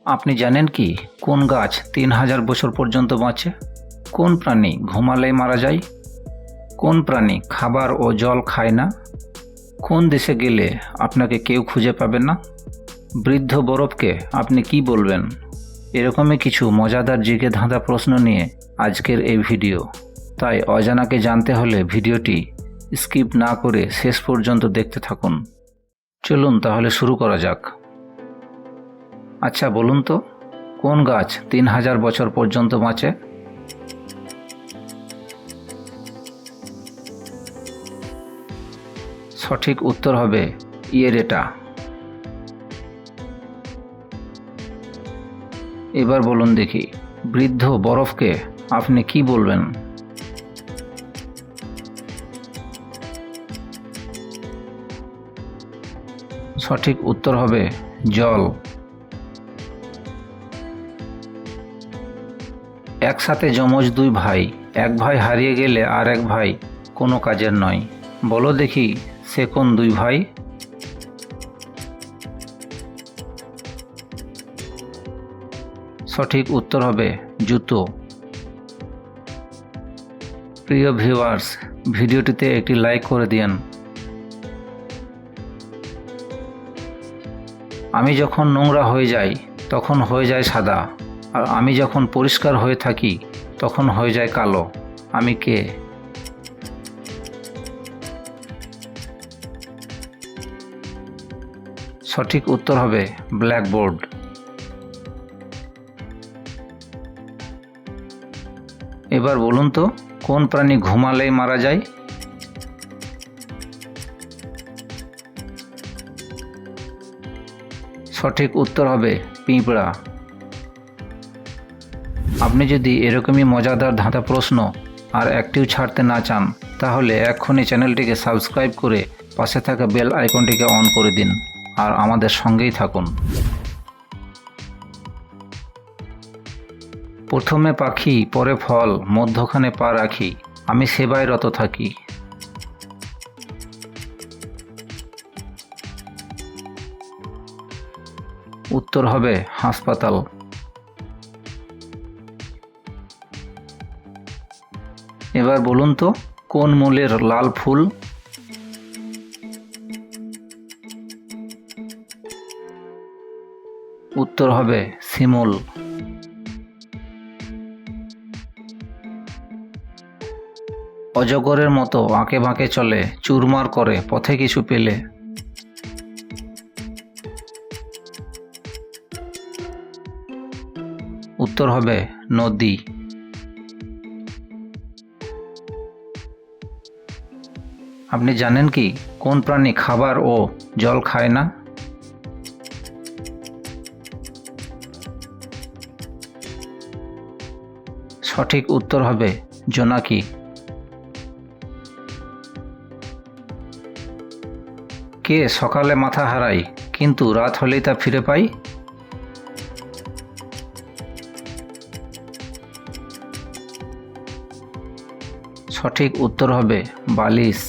আপনি জানেন কি কোন গাছ 3000 বছর পর্যন্ত বাঁচে? কোন প্রাণী ঘুমালেই মারা যায়? কোন প্রাণী খাবার ও জল খায় না? কোন দেশে গেলে আপনাকে কেউ খুঁজে পাবে না? বৃদ্ধ বরফকে আপনি কি বলবেন? এরকমই কিছু মজাদার জিকে ধাঁধা প্রশ্ন নিয়ে আজকের এই ভিডিও। তাই অজানাকে জানতে হলে ভিডিওটি স্কিপ না করে শেষ পর্যন্ত দেখতে থাকুন। চলুন তাহলে শুরু করা যাক। আচ্ছা বলুন তো, কোন গাছ 3000 বছর পর্যন্ত বাঁচে? সঠিক উত্তর হবে ইয়েরেটা। এবার বলুন দেখি, বৃদ্ধ বরফকে আপনি কি বলবেন? সঠিক উত্তর হবে জল। একসাথে যমজ দুই ভাই, এক ভাই হারিয়ে গেলে আর এক ভাই কোনো কাজের নয়। বলো দেখি সে কোন দুই ভাই? সঠিক উত্তর হবে জুতো। প্রিয় ভিউয়ার্স, ভিডিওটিতে একটি লাইক করে দিন। আমি যখন নোংরা হয়ে যাই তখন হয়ে যায় সাদা, আর আমি যখন পরিষ্কার হয়ে থাকি তখন হয়ে যায় কালো। আমি কে? সঠিক উত্তর হবে ব্ল্যাকবোর্ড। এবার বলুন তো, কোন প্রাণী ঘুমালেই মারা যায়? সঠিক উত্তর হবে পিঁপড়া। আপনি যদি এরকমই মজাদার ধাঁধা প্রশ্ন আর একটিও ছাড়তে না চান, তাহলে এক্ষুনি চ্যানেলটিকে সাবস্ক্রাইব করে পাশে থাকা বেল আইকনটিকে অন করে দিন আর আমাদের সঙ্গেই থাকুন। প্রথমে পাখি, পরে ফল, মধ্যখানে পা রাখি, আমি সেবায় রত থাকি। উত্তর হবে হাসপাতাল। এবার বলুন তো, কোন মূলের লাল ফুল? উত্তর হবে শিমুল। অজগরের মতো আঁকে বাঁকে চলে, চুরমার করে পথে কিছু পেলে। উত্তর হবে নদী। আপনি জানেন কি কোন প্রাণী খাবার ও জল খায় না? সঠিক উত্তর হবে জোনাকি। কে সকালে মাথা হারায় কিন্তু রাত হলেই তা ফিরে পাই? সঠিক উত্তর হবে বালিশ।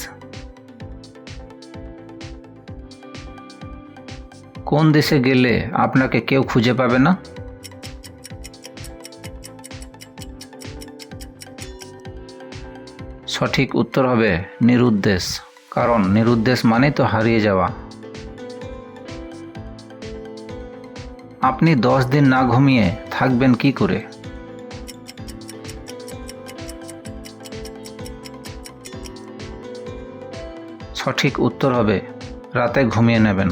কোন দেশে গেলে আপনাকে কেউ খুঁজে পাবে না? সঠিক উত্তর হবে নিরুদ্দেশ, কারণ নিরুদ্দেশ মানে তো হারিয়ে যাওয়া। আপনি 10 দিন না ঘুমিয়ে থাকবেন কি করে? সঠিক উত্তর হবে রাতে ঘুমিয়ে নেবেন।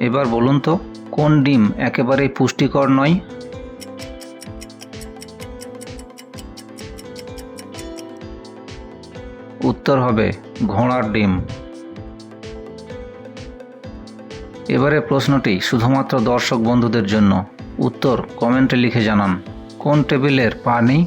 এবার বলুন তো, কোন ডিম একেবারেই পুষ্টিকর নয়? উত্তর হবে ঘোড়ার ডিম। এবারে প্রশ্নটি শুধুমাত্র দর্শক বন্ধুদের জন্য। উত্তর কমেন্টে লিখে জানান। কোন টেবিলের পা নেই?